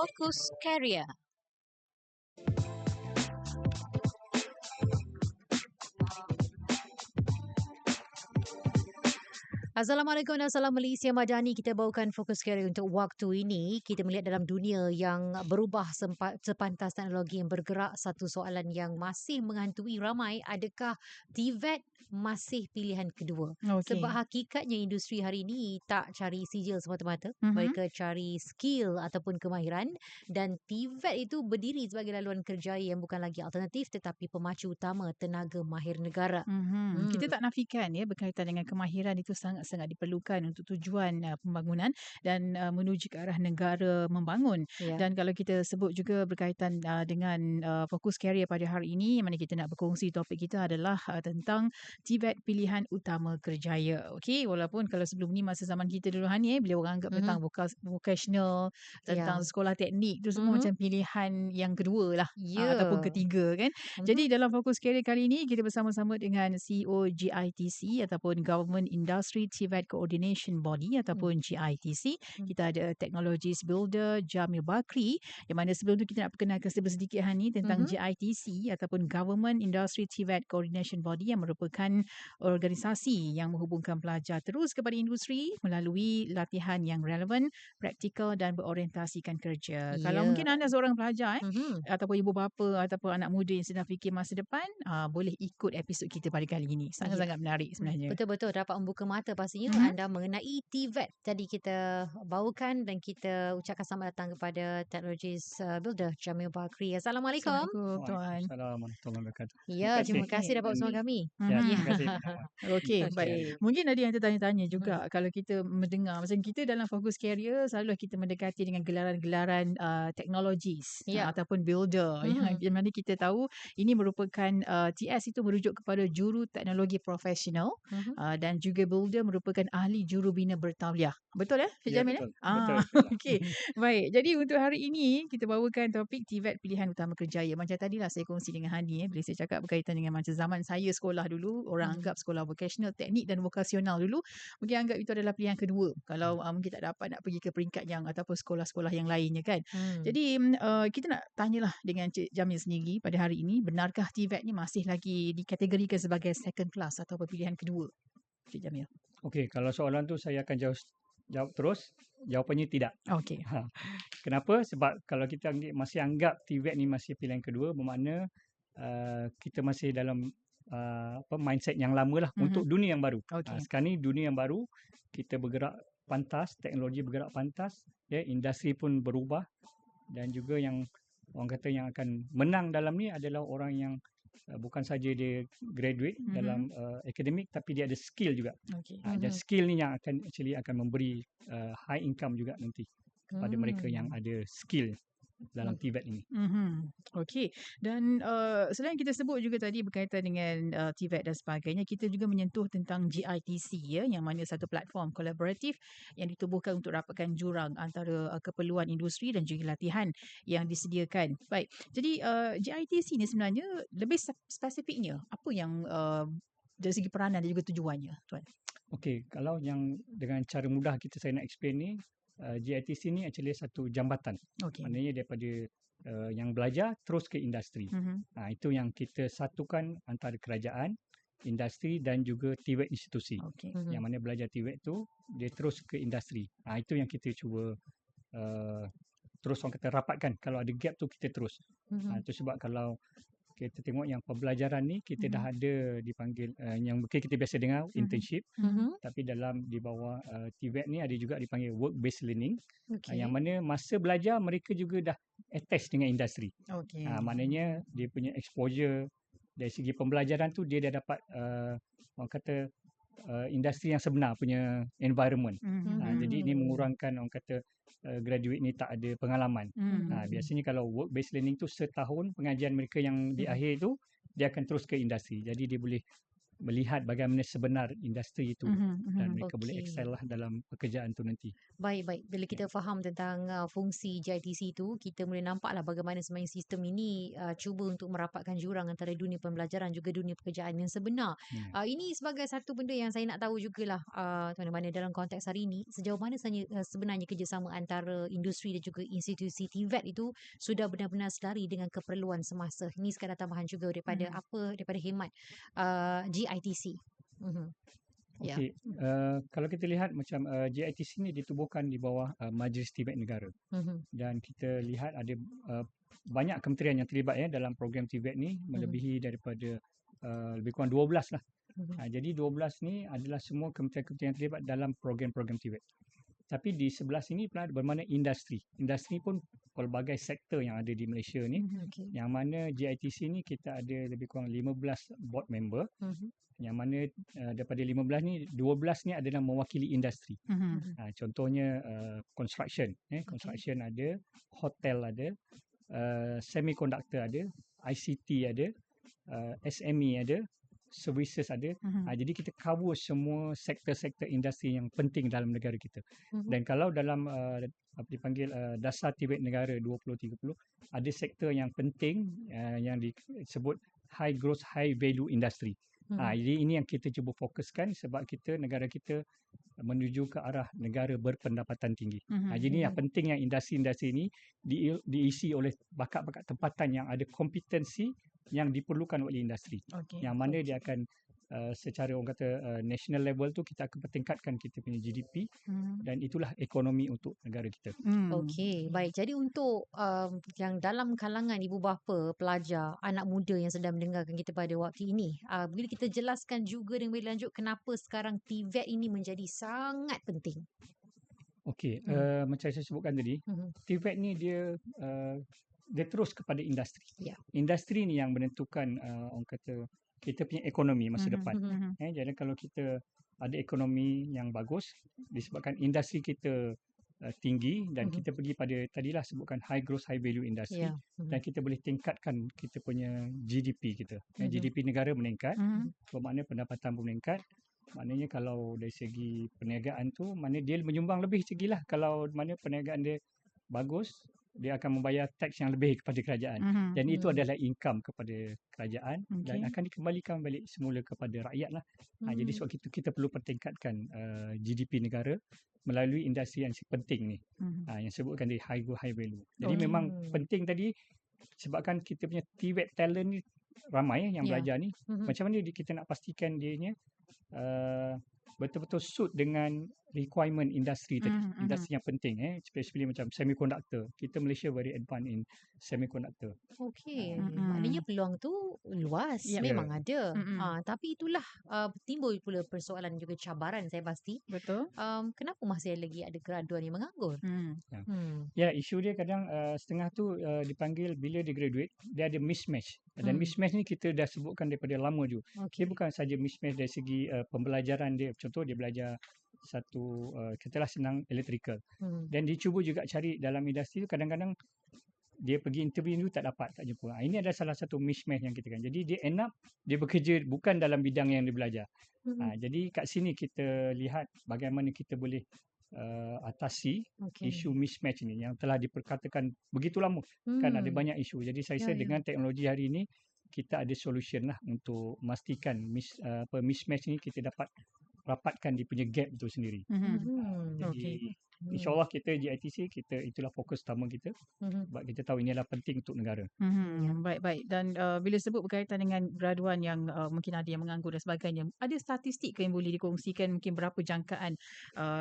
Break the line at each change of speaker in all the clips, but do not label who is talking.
Fokus Career. Assalamualaikum dan salam Malaysia Madani. Kita bawakan Fokus Career untuk waktu ini. Kita melihat dalam dunia yang berubah sepantas teknologi yang bergerak. Satu soalan yang masih menghantui ramai, adakah TVET masih pilihan kedua? Sebab hakikatnya industri hari ini tak cari sijil semata-mata. Mereka cari skill ataupun kemahiran. Dan TVET itu berdiri sebagai laluan kerjaya yang bukan lagi alternatif tetapi pemacu utama tenaga mahir negara.
Kita tak nafikan berkaitan dengan kemahiran itu sangat-sangat diperlukan untuk tujuan pembangunan dan menuju ke arah negara membangun.
Ya.
Dan kalau kita sebut juga berkaitan dengan fokus career pada hari ini, yang mana kita nak berkongsi topik kita adalah tentang TVET pilihan utama kerjaya. Okey, walaupun kalau sebelum ni masa zaman kita dulu Hani, bila orang anggap tentang vocational, tentang sekolah teknik tu semua macam pilihan yang kedua lah ataupun ketiga kan. Jadi dalam fokus career kali ini kita bersama-sama dengan CEO GITC ataupun Government Industry TVET Coordination Body ataupun GITC. Kita ada Technologies Builder Jamil Bakri, yang mana sebelum tu kita nak perkenalkan sedikit Hani tentang GITC ataupun Government Industry TVET Coordination Body, yang merupakan organisasi yang menghubungkan pelajar terus kepada industri melalui latihan yang relevan, praktikal dan berorientasikan kerja. Kalau mungkin anda seorang pelajar ataupun ibu bapa ataupun anak muda yang sedang fikir masa depan, boleh ikut episod kita pada kali ini. Sangat-sangat menarik sebenarnya.
Betul-betul dapat membuka mata pastinya anda mengenai TVET. Tadi kita bawakan dan kita ucapkan selamat datang kepada Technologies Builder Jamil Bakri. Assalamualaikum.
Assalamualaikum tuan.
Assalamualaikum warahmatullahi wabarakatuh.
Ya, terima kasih dapat bersama kami.
Ya, terima kasih.
Okey, baik. Mungkin ada yang tertanya-tanya juga kalau kita mendengar macam kita dalam fokus career selalulah kita mendekati dengan gelaran-gelaran technologies ataupun builder yang mana kita tahu ini merupakan TS itu merujuk kepada juru teknologi profesional dan juga builder merupakan ahli jurubina bertauliah. Betul Cik
Ya,
Jamil?
betul.
Okey. Baik. Jadi untuk hari ini kita bawakan topik TVET pilihan utama kerjaya. Macam tadilah saya kongsi dengan Hani bila saya cakap berkaitan dengan macam zaman saya sekolah dulu, orang anggap sekolah vocational, teknik dan vokasional dulu mungkin anggap itu adalah pilihan kedua kalau mungkin tak dapat nak pergi ke peringkat yang ataupun sekolah-sekolah yang lainnya kan. Jadi kita nak tanyalah dengan Cik Jamil sendiri pada hari ini, benarkah TVET ni masih lagi dikategorikan sebagai second class atau pilihan kedua? Cik Jamil.
Okey, kalau soalan tu saya akan jawab terus. Jawapannya tidak.
Okey.
Kenapa? Sebab kalau kita masih anggap TVET ni masih pilihan kedua, bermakna kita masih dalam mindset yang lama lah untuk dunia yang baru. Sekarang ni dunia yang baru, kita bergerak pantas, teknologi bergerak pantas, industri pun berubah, dan juga yang orang kata yang akan menang dalam ni adalah orang yang bukan saja dia graduate dalam akademik, tapi dia ada skill juga. Dan skill ni yang akan memberi high income juga nanti kepada mereka yang ada skill dalam TVET ini.
Okey. Dan selain kita sebut juga tadi berkaitan dengan TVET dan sebagainya, kita juga menyentuh tentang GITC yang mana satu platform kolaboratif yang ditubuhkan untuk rapatkan jurang antara keperluan industri dan juga latihan yang disediakan. Baik. Jadi GITC ni sebenarnya lebih spesifiknya apa yang dari segi peranan dan juga tujuannya, tuan?
Okey, kalau yang dengan cara mudah saya nak explain ni, GITC ni actually satu jambatan. Maknanya daripada yang belajar terus ke industri. Itu yang kita satukan antara kerajaan, industri dan juga TVET institusi. Yang mana belajar TVET tu dia terus ke industri. Itu yang kita cuba terus orang kata rapatkan. Kalau ada gap tu kita terus. Itu sebab kalau kita tengok yang pembelajaran ni kita dah ada dipanggil yang mungkin kita biasa dengar internship, tapi di bawah TVET ni ada juga dipanggil work based learning, yang mana masa belajar mereka juga dah attach dengan industri. Maknanya dia punya exposure dari segi pembelajaran tu dia dah dapat orang kata industri yang sebenar punya environment. Jadi ini mengurangkan orang kata graduate ni tak ada pengalaman. Biasanya kalau work based learning tu setahun pengajian mereka yang di akhir tu dia akan terus ke industri. Jadi dia boleh melihat bagaimana sebenar industri itu dan mereka boleh
Okey.
excel lah dalam pekerjaan tu nanti.
Baik. Bila kita faham tentang fungsi JITC itu, kita boleh nampaklah bagaimana sebenarnya sistem ini cuba untuk merapatkan jurang antara dunia pembelajaran juga dunia pekerjaan yang sebenar. Ini sebagai satu benda yang saya nak tahu jugalah mana dalam konteks hari ini, sejauh mana sebenarnya kerjasama antara industri dan juga institusi TVET itu sudah benar-benar selari dengan keperluan semasa. Ini sekadar tambahan juga daripada hemat GITC. Ya.
Okey, kalau kita lihat macam JITC ni ditubuhkan di bawah Majlis TVET Negara. Dan kita lihat ada banyak kementerian yang terlibat dalam program TVET ni, melebihi daripada lebih kurang 12 lah. Jadi 12 ni adalah semua kementerian-kementerian yang terlibat dalam program-program TVET. Tapi di sebelah sini pula bermakna industri. Industri pun pelbagai sektor yang ada di Malaysia ni, yang mana JITC ni kita ada lebih kurang 15 board member, yang mana daripada 15 ni 12 ni adalah mewakili industri. Contohnya construction, construction ada, hotel ada, semiconductor ada, ICT ada, SME ada, services ada. Jadi kita cover semua sektor-sektor industri yang penting dalam negara kita. Dan kalau dalam apa dipanggil dasar TVET negara 2030, ada sektor yang penting yang disebut high growth high value industry. Jadi ini yang kita cuba fokuskan sebab negara kita menuju ke arah negara berpendapatan tinggi. Jadi yang penting yang industri-industri ini diisi oleh bakat-bakat tempatan yang ada kompetensi yang diperlukan oleh industri. Yang mana dia akan secara orang kata national level tu kita akan pertingkatkan kita punya GDP dan itulah ekonomi untuk negara kita.
Okey, baik. Jadi untuk yang dalam kalangan ibu bapa, pelajar, anak muda yang sedang mendengarkan kita pada waktu ini, boleh kita jelaskan juga dengan lebih lanjut kenapa sekarang TVET ini menjadi sangat penting?
Okey, macam saya sebutkan tadi, TVET ni dia terus kepada industri. Industri ni yang menentukan orang kata kita punya ekonomi masa depan. Jadi kalau kita ada ekonomi yang bagus disebabkan industri kita tinggi dan kita pergi pada tadilah sebutkan high growth high value industry, dan kita boleh tingkatkan kita punya GDP kita. GDP negara meningkat, bermakna pendapatan pun meningkat. Maknanya kalau dari segi perniagaan tu, mana dia menyumbang lebih segilah. Kalau mana perniagaan dia bagus, dia akan membayar teks yang lebih kepada kerajaan. Dan itu adalah income kepada kerajaan dan akan dikembalikan balik semula kepada rakyat lah. Jadi sebab itu kita perlu pertingkatkan GDP negara melalui industri yang penting ni. Yang sebutkan di high growth high value. Jadi memang penting tadi sebabkan kita punya TVET talent ni ramai yang belajar ni. Macam mana kita nak pastikan dianya betul-betul suit dengan requirement industri tadi, industri yang penting especially macam semiconductor. Kita Malaysia very advanced in semiconductor.
Okey, maknanya peluang tu luas, memang ada. Tapi itulah timbul pula persoalan juga cabaran saya pasti.
Betul.
Kenapa masih lagi ada graduan yang menganggur?
Ya, isu dia kadang setengah tu dipanggil bila dia graduate, dia ada mismatch. Dan mismatch ni kita dah sebutkan daripada lama juga. Dia bukan saja mismatch dari segi pembelajaran dia. Contoh dia belajar satu katalah senang electrical. Dan dia cuba juga cari dalam industri tu, kadang-kadang dia pergi interview tu tak dapat, tak jumpa. Ini adalah salah satu mismatch yang kita kan. Jadi dia end up dia bekerja bukan dalam bidang yang dia belajar. Jadi kat sini kita lihat bagaimana kita boleh atasi isu mismatch ni yang telah diperkatakan begitu lama. Kan ada banyak isu. Jadi saya rasa dengan teknologi hari ini kita ada solution lah untuk memastikan mismatch ni kita dapat rapatkan dia punya gap itu sendiri. Jadi InsyaAllah kita JITC, itulah fokus utama kita. Sebab kita tahu ini adalah penting untuk negara.
Baik-baik. Dan bila sebut berkaitan dengan graduan yang mungkin ada yang menganggur dan sebagainya, ada statistik ke yang boleh dikongsikan mungkin berapa jangkaan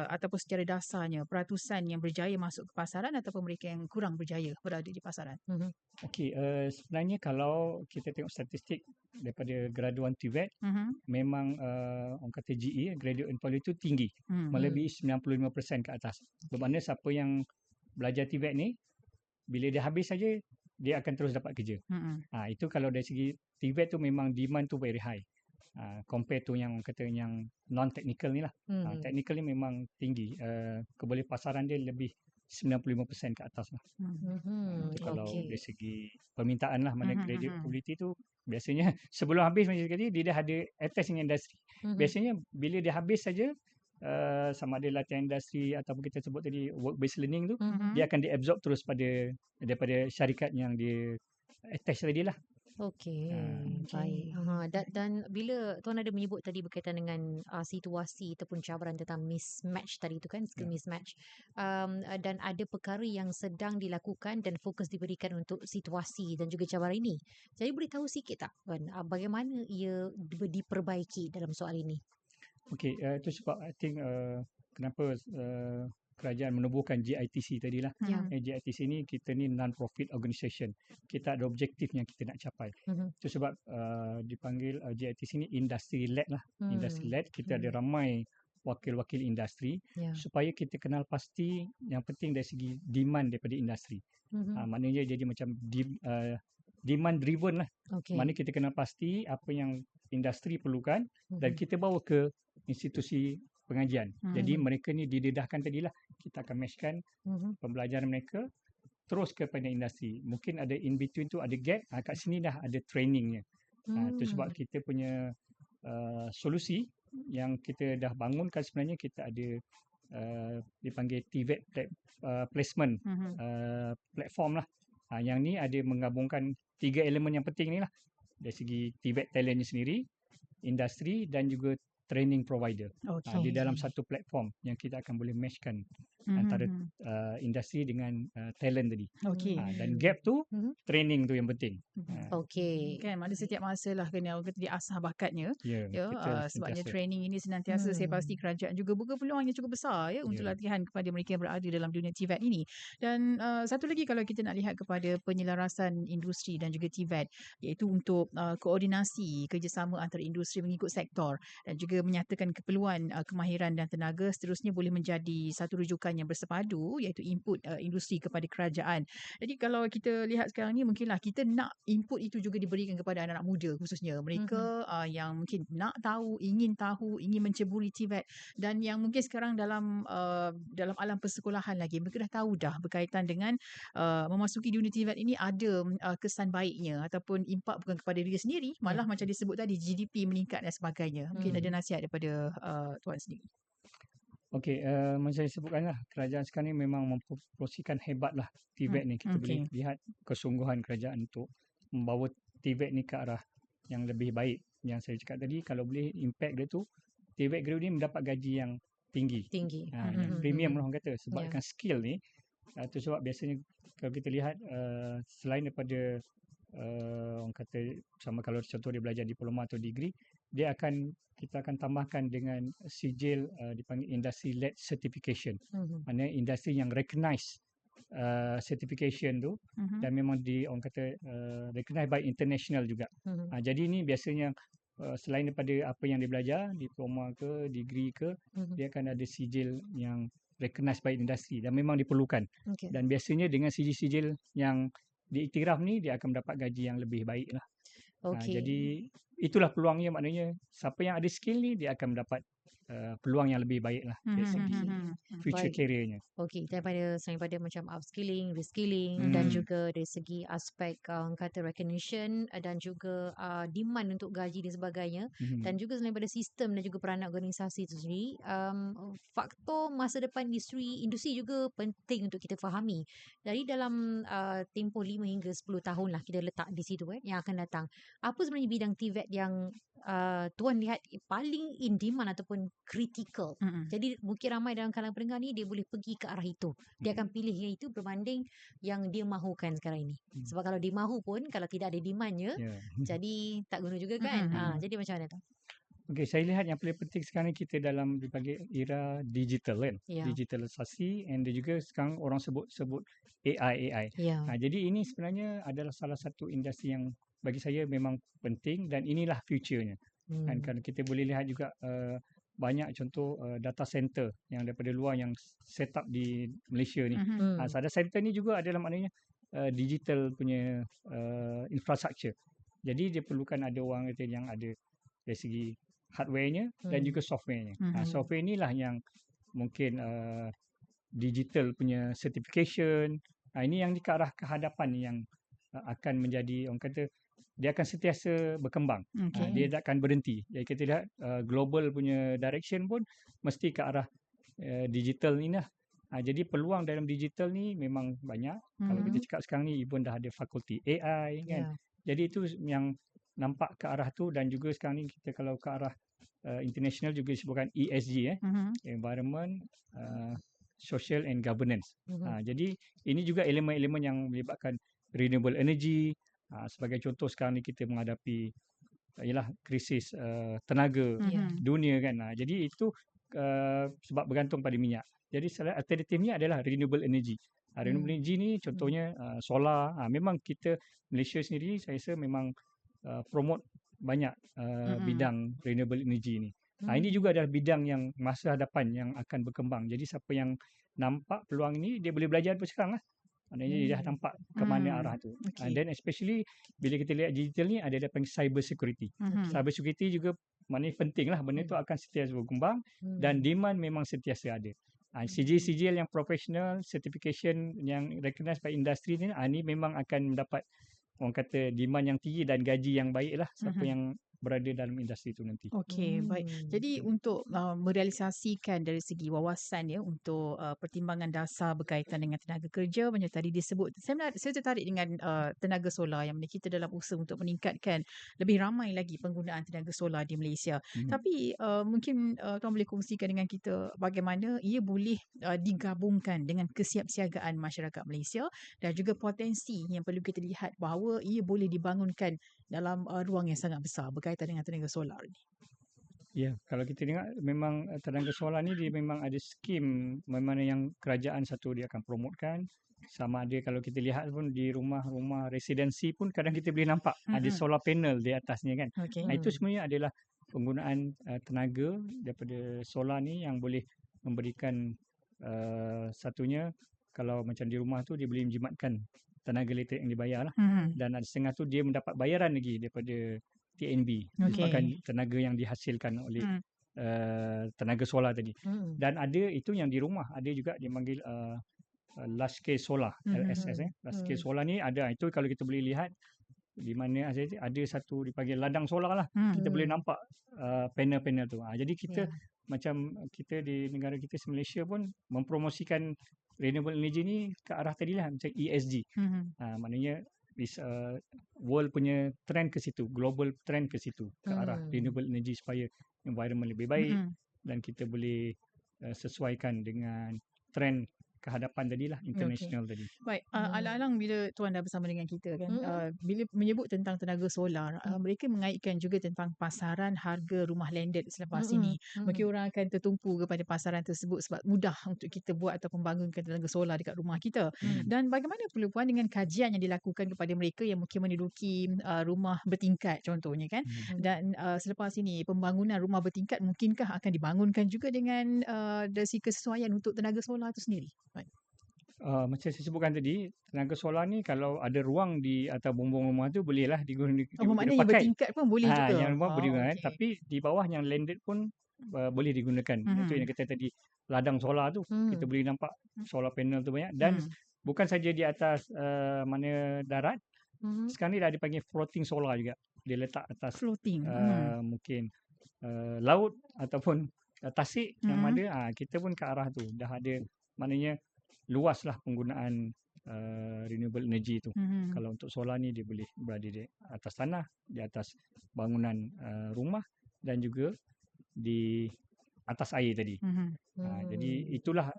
ataupun secara dasarnya peratusan yang berjaya masuk ke pasaran ataupun mereka yang kurang berjaya berada di pasaran?
Okey, sebenarnya kalau kita tengok statistik daripada graduan TVET, memang orang kata GE, graduate and quality itu tinggi, melebihi 95% ke atas. Bermakna siapa yang belajar TVET ni, bila dia habis saja, dia akan terus dapat kerja. Itu kalau dari segi TVET tu memang demand tu very high. Compare tu yang kata yang non-technical ni lah. Technical ni memang tinggi. Keboleh pasaran dia lebih 95% ke atas lah. Itu kalau dari segi permintaan lah, mana graduate mobility tu biasanya sebelum habis macam tadi dia dah ada attach dengan industri. Biasanya bila dia habis saja sama ada latihan industri ataupun kita sebut tadi work based learning tu, dia akan diabsorb terus daripada syarikat yang dia attach tadi lah.
Okey, baik. Dan bila Tuan ada menyebut tadi berkaitan dengan situasi ataupun cabaran tentang mismatch tadi tu kan, skill mismatch. Dan ada perkara yang sedang dilakukan dan fokus diberikan untuk situasi dan juga cabaran ini. Jadi boleh tahu sikit tak Tuan, bagaimana ia diperbaiki dalam soal ini?
Okey, itu sebab I think kenapa kerajaan menubuhkan GITC tadilah. GITC ni kita ni non-profit organisation. Kita ada objektif yang kita nak capai. Itu sebab dipanggil GITC ni industry led lah. Industry led, kita ada ramai wakil-wakil industri supaya kita kenal pasti yang penting dari segi demand daripada industri. Maknanya jadi macam demand driven lah. Mana kita kenal pasti apa yang industri perlukan dan kita bawa ke institusi pengajian. Jadi mereka ni didedahkan tadilah. Kita akan matchkan pembelajaran mereka terus kepada industri. Mungkin ada in between tu ada gap. Kat sini dah ada trainingnya. Itu sebab kita punya solusi yang kita dah bangunkan sebenarnya kita ada dipanggil TVET placement platform lah. Yang ni ada menggabungkan 3 elemen yang penting ni lah. Dari segi TVET talentnya sendiri, industri dan juga training provider. Di dalam satu platform yang kita akan boleh matchkan antara industri dengan talent tadi. Dan gap tu training tu yang penting.
Kan mana setiap masa lah kena orang kata dia asah bakatnya. Sebabnya training ini senantiasa saya pasti kerajaan juga buka peluang yang cukup besar untuk latihan kepada mereka yang berada dalam dunia TVET ini. Dan satu lagi kalau kita nak lihat kepada penyelarasan industri dan juga TVET, iaitu untuk koordinasi kerjasama antara industri mengikut sektor dan juga menyatakan keperluan kemahiran dan tenaga seterusnya boleh menjadi satu rujukan yang bersepadu, iaitu input industri kepada kerajaan. Jadi kalau kita lihat sekarang ni mungkinlah kita nak input itu juga diberikan kepada anak-anak muda khususnya mereka yang mungkin nak tahu, ingin menceburi TVET dan yang mungkin sekarang dalam alam persekolahan lagi mereka dah tahu dah berkaitan dengan memasuki dunia TVET ini ada kesan baiknya ataupun impak bukan kepada diri sendiri, malah macam disebut tadi GDP meningkat dan sebagainya. Mungkin ada nasihat daripada Tuan sendiri.
Okey, macam saya sebutkan lah, kerajaan sekarang ni memang mempromosikan hebatlah TVET ni. Kita boleh lihat kesungguhan kerajaan untuk membawa TVET ni ke arah yang lebih baik. Yang saya cakap tadi, kalau boleh impact dia tu, TVET graduate ni mendapat gaji yang tinggi. Yang premium lah orang kata. Sebabkan skill ni, tu sebab biasanya kalau kita lihat selain daripada orang kata sama kalau contoh dia belajar diploma atau degree, kita akan tambahkan dengan sijil dipanggil industry led certification. Maknanya industri yang recognize certification tu dan memang orang kata recognized by international juga. Jadi ni biasanya selain daripada apa yang dia belajar, diploma ke, degree ke, dia akan ada sijil yang recognized by industri dan memang diperlukan. Dan biasanya dengan sijil-sijil yang diiktiraf ni dia akan mendapat gaji yang lebih baik lah. Jadi itulah peluangnya, maknanya siapa yang ada skill ni dia akan mendapat peluang yang lebih baik lah dari segi future careernya.
Selain pada macam upskilling, reskilling dan juga dari segi aspek kata recognition dan juga demand untuk gaji dan sebagainya, dan juga selain pada sistem dan juga peranan organisasi itu sendiri, faktor masa depan industri juga penting untuk kita fahami. Jadi dalam tempoh 5 hingga 10 tahun lah kita letak di situ yang akan datang, apa sebenarnya bidang TVET yang Tuan lihat paling in demand ataupun critical. Jadi mungkin ramai dalam kalangan pendengar ni dia boleh pergi ke arah itu. Dia akan pilih yang itu berbanding yang dia mahukan sekarang ini. Sebab kalau dia mahu pun kalau tidak ada demandnya, jadi tak guna juga kan. Jadi macam mana tu?
Okey, saya lihat yang paling penting sekarang ni kita dalam berbagai era digital kan. Digitalisasi and juga sekarang orang sebut AI. Jadi ini sebenarnya adalah salah satu industri yang bagi saya memang penting dan inilah future-nya. Kan kita boleh lihat juga banyak contoh data center yang daripada luar yang set up di Malaysia ni. Data center ni juga adalah maknanya digital punya infrastructure. Jadi dia perlukan ada orang yang ada dari segi hardware-nya dan juga software-nya. Software inilah yang mungkin digital punya certification. Ini yang ke arah kehadapan ni yang akan menjadi, orang kata, dia akan sentiasa berkembang. Dia tak akan berhenti. Jadi kita lihat global punya direction pun mesti ke arah digital ni lah. Jadi peluang dalam digital ni memang banyak. Kalau kita cakap sekarang ni, even dah ada fakulti AI kan. Jadi itu yang nampak ke arah tu. Dan juga sekarang ni kita kalau ke arah international juga disebutkan ESG, environment, social and governance. Jadi ini juga elemen-elemen yang melibatkan renewable energy. Sebagai contoh sekarang ni kita menghadapi ialah krisis tenaga dunia kan. Jadi itu sebab bergantung pada minyak. Jadi salah alternatifnya adalah renewable energy. Renewable energy ni contohnya solar. Memang kita Malaysia sendiri saya rasa memang promote banyak bidang renewable energy ni. Ini juga adalah bidang yang masa hadapan yang akan berkembang. Jadi siapa yang nampak peluang ini, dia boleh belajar daripada sekarang lah. Maknanya dia dah nampak ke mana arah tu. And then especially bila kita lihat digital ni, ada panggil cyber security. Cyber security juga maknanya penting lah. Benda tu akan sentiasa berkembang dan demand memang sentiasa ada. CJ yang professional, certification yang recognized by industri ni, ni memang akan mendapat, orang kata, demand yang tinggi dan gaji yang baik lah siapa yang berada dalam industri itu nanti.
Okey, baik. Jadi untuk merealisasikan dari segi wawasan untuk pertimbangan dasar berkaitan dengan tenaga kerja, macam tadi disebut, saya tertarik dengan tenaga solar yang mana kita dalam usaha untuk meningkatkan lebih ramai lagi penggunaan tenaga solar di Malaysia. Tapi mungkin tuan boleh kongsikan dengan kita bagaimana ia boleh digabungkan dengan kesiapsiagaan masyarakat Malaysia dan juga potensi yang perlu kita lihat bahawa ia boleh dibangunkan dalam ruang yang sangat besar berkaitan dengan tenaga solar ini.
Ya, kalau kita tengok memang tenaga solar ni dia memang ada skim mana yang kerajaan satu dia akan promotkan. Sama ada kalau kita lihat pun di rumah-rumah residensi pun kadang kita boleh nampak ada solar panel di atasnya kan. Itu sebenarnya adalah penggunaan tenaga daripada solar ni yang boleh memberikan satunya kalau macam di rumah tu dia boleh menjimatkan tenaga elektrik yang dibayar lah. Dan ada setengah tu dia mendapat bayaran lagi daripada TNB disebabkan tenaga yang dihasilkan oleh tenaga solar tadi. Dan ada itu yang di rumah, ada juga dia panggil large scale solar, LSS. Large scale solar ni ada, itu kalau kita boleh lihat di mana ada satu dipanggil ladang solar lah. Kita boleh nampak panel-panel tu. Jadi kita macam kita di negara kita Malaysia pun mempromosikan renewable energy ni ke arah tadi lah macam ESG. Maknanya world punya trend ke situ, global trend ke situ, ke arah renewable energy supaya environment lebih baik dan kita boleh sesuaikan dengan trend kehadapan tadi lah, international tadi.
Baik, alang-alang bila tuan dah bersama dengan kita kan, bila menyebut tentang tenaga solar, mereka mengaitkan juga tentang pasaran harga rumah landed selepas ini. Mungkin orang akan tertumpu kepada pasaran tersebut sebab mudah untuk kita buat atau membangunkan tenaga solar dekat rumah kita. Dan bagaimana perlu puan dengan kajian yang dilakukan kepada mereka yang mungkin menduduki rumah bertingkat contohnya kan. Dan selepas ini pembangunan rumah bertingkat mungkinkah akan dibangunkan juga dengan dari segi kesesuaian untuk tenaga solar itu sendiri?
Macam saya sebutkan tadi, tenaga solar ni kalau ada ruang di atas bumbung rumah tu bolehlah digunakan.
Maknanya yang bertingkat pun boleh juga.
Yang rumah boleh digunakan, tapi di bawah yang landed pun boleh digunakan. Itu yang kata tadi ladang solar tu, kita boleh nampak solar panel tu banyak dan bukan saja di atas mana darat. Sekarang ni dah dipanggil floating solar juga. Dia letak atas
floating.
Mungkin laut ataupun tasik yang ada. Kita pun ke arah tu dah ada, maknanya luaslah penggunaan renewable energy tu. Kalau untuk solar ni dia boleh berada di atas tanah, di atas bangunan rumah dan juga di atas air tadi. Jadi itulah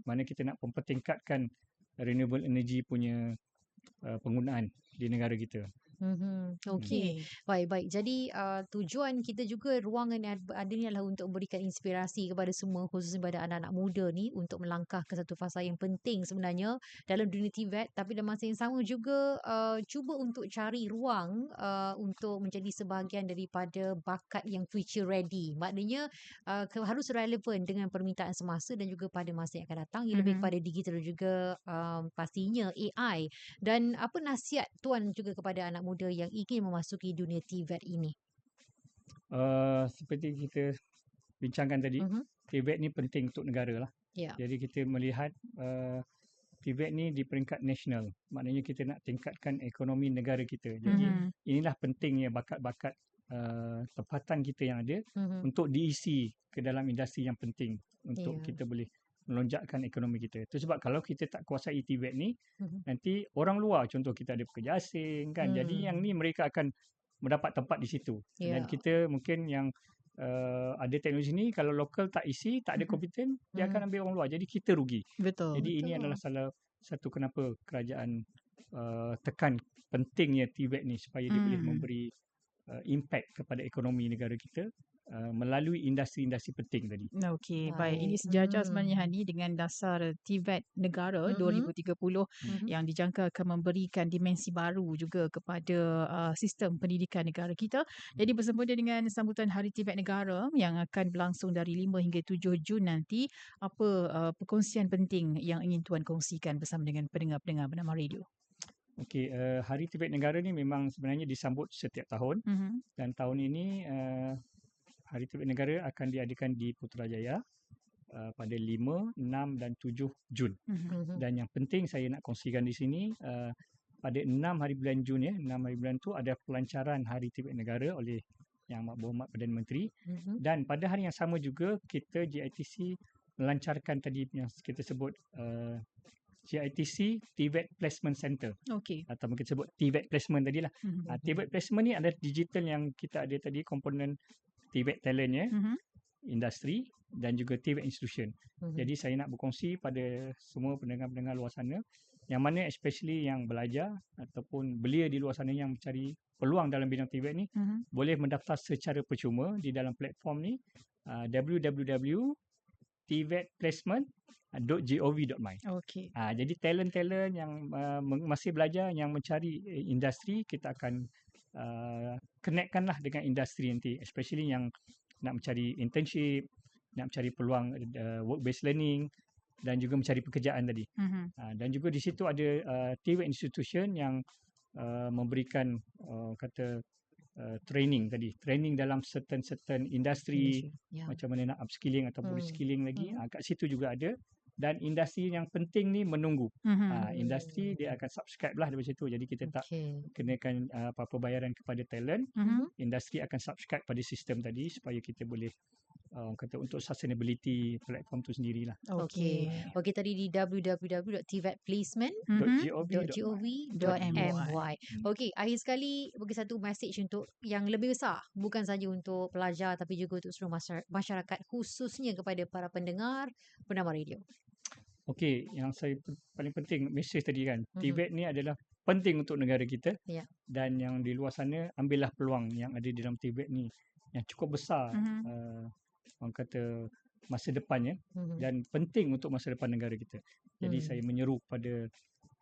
mana kita nak mempertingkatkan renewable energy punya penggunaan di negara kita.
Okey. Baik. Jadi tujuan kita juga ruangan yang ada ni adalah untuk memberikan inspirasi kepada semua, khususnya kepada anak-anak muda ni untuk melangkah ke satu fasa yang penting sebenarnya dalam dunia TVET, tapi dalam masa yang sama juga cuba untuk cari ruang untuk menjadi sebahagian daripada bakat yang future ready. Maknanya harus relevan dengan permintaan semasa dan juga pada masa yang akan datang, ia lebih kepada digital dan juga pastinya AI. Dan apa nasihat tuan juga kepada anak muda yang ingin memasuki dunia TVET ini?
Seperti kita bincangkan tadi, TVET ni penting untuk negara lah. Jadi kita melihat TVET ni di peringkat nasional. Maknanya kita nak tingkatkan ekonomi negara kita. Jadi inilah pentingnya bakat-bakat tempatan kita yang ada untuk diisi ke dalam industri yang penting untuk kita boleh melonjakkan ekonomi kita. Itu sebab kalau kita tak kuasai TVET ni, nanti orang luar, contoh kita ada pekerja asing kan. Jadi yang ni mereka akan mendapat tempat di situ. Dan kita mungkin yang ada teknologi ni, kalau lokal tak isi, tak ada kompeten, dia akan ambil orang luar. Jadi kita rugi. Jadi ini adalah salah satu kenapa kerajaan tekan pentingnya TVET ni supaya dia boleh memberi impact kepada ekonomi negara kita melalui industri-industri penting tadi.
Okey, baik. Ini sejajar sebenarnya Hani dengan dasar TVET negara 2030 yang dijangka akan memberikan dimensi baru juga kepada sistem pendidikan negara kita. Jadi bersempena dengan sambutan Hari TVET Negara yang akan berlangsung dari 5 hingga 7 Jun nanti, apa perkongsian penting yang ingin Tuan kongsikan bersama dengan pendengar-pendengar Bernama Radio?
Okey, Hari TVET Negara ni memang sebenarnya disambut setiap tahun dan tahun ini Hari TVET Negara akan diadakan di Putrajaya pada 5, 6 dan 7 Jun. Dan yang penting saya nak kongsikan di sini, pada 6 hari bulan Jun 6 hari bulan tu ada pelancaran Hari TVET Negara oleh Yang Amat Berhormat Perdana Menteri. Dan pada hari yang sama juga kita GITC melancarkan tadi yang kita sebut GITC TVET Placement Center. Atau mungkin sebut TVET Placement tadilah. TVET Placement ni adalah digital yang kita ada tadi, komponen TVET talentnya, industri dan juga TVET institution. Jadi saya nak berkongsi pada semua pendengar-pendengar luar sana yang mana especially yang belajar ataupun belia di luar sana yang mencari peluang dalam bidang TVET ni, boleh mendaftar secara percuma di dalam platform ni www.tvetplacement.gov.my. Jadi talent-talent yang masih belajar, yang mencari industri, kita akan connectkanlah dengan industri nanti, especially yang nak mencari internship, nak mencari peluang work based learning dan juga mencari pekerjaan tadi. Dan juga di situ ada TVET institution yang memberikan training dalam certain industri, macam mana nak upskilling ataupun reskilling lagi. Kat situ juga ada. Dan industri yang penting ni menunggu. Industri dia akan subscribe lah dari situ. Jadi kita tak kenakan apa-apa bayaran kepada talent. Industri akan subscribe pada sistem tadi supaya kita boleh untuk sustainability platform tu sendirilah.
Okey, tadi di www.tvetplacement.gov.my. Okey, akhir sekali bagi satu message untuk yang lebih besar, bukan saja untuk pelajar tapi juga untuk seluruh masyarakat, khususnya kepada para pendengar Bernama Radio.
Okey, yang saya paling penting message tadi kan, TVET ni adalah penting untuk negara kita. Dan yang di luar sana, ambillah peluang yang ada di dalam TVET ni yang cukup besar, orang kata masa depannya, dan penting untuk masa depan negara kita. Jadi saya menyeru kepada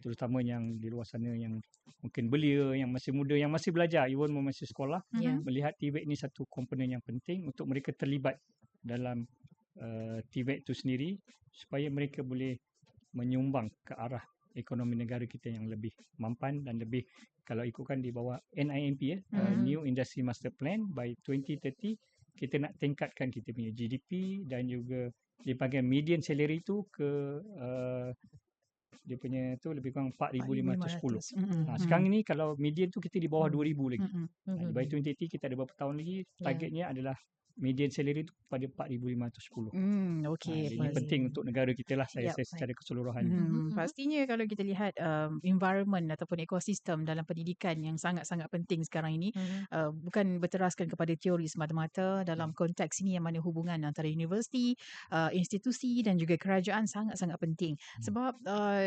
terutama yang di luar sana yang mungkin belia, yang masih muda, yang masih belajar, even masih sekolah, melihat TVET ni satu komponen yang penting untuk mereka terlibat dalam TVET itu sendiri supaya mereka boleh menyumbang ke arah ekonomi negara kita yang lebih mampan dan lebih, kalau ikutkan di bawah NIMP New Industry Master Plan by 2030, kita nak tingkatkan kita punya GDP dan juga dipanggil median salary tu ke dia punya tu lebih kurang 4,510. Sekarang ni kalau median tu kita di bawah 2,000 lagi. By 2030 kita ada berapa tahun lagi, targetnya adalah median salary tu pada 4,510. Ini penting untuk negara kita lah, saya secara keseluruhan.
Pastinya kalau kita lihat environment ataupun ekosistem dalam pendidikan yang sangat-sangat penting sekarang ini, bukan berteraskan kepada teori semata-mata, dalam konteks ini yang mana hubungan antara universiti, institusi dan juga kerajaan sangat-sangat penting. Sebab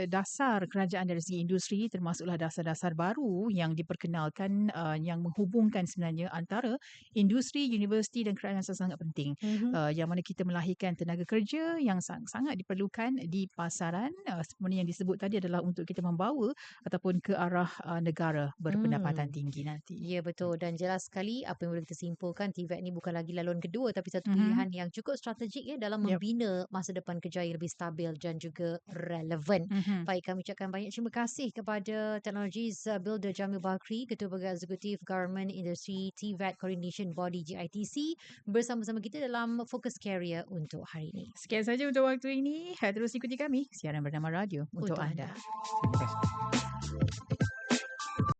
dasar kerajaan dari segi industri termasuklah dasar-dasar baru yang diperkenalkan, yang menghubungkan sebenarnya antara industri, universiti dan kerajaan sangat penting, yang mana kita melahirkan tenaga kerja yang sangat-sangat diperlukan di pasaran, sebenarnya yang disebut tadi adalah untuk kita membawa ataupun ke arah negara berpendapatan tinggi nanti.
Ya, betul, dan jelas sekali apa yang boleh kita simpulkan, TVET ni bukan lagi laluan kedua tapi satu pilihan yang cukup strategik dalam membina masa depan kerja yang lebih stabil dan juga relevan. Baik, kami ucapkan banyak terima kasih kepada Technologies Builder Jamil Bakri, Ketua Pegawai Eksekutif Government Industry TVET Coordination Body GITC, bersama-sama kita dalam Fokus Career untuk hari ini.
Sekian saja untuk waktu ini. Terus ikuti kami, siaran bernama Radio untuk anda.
Terima kasih.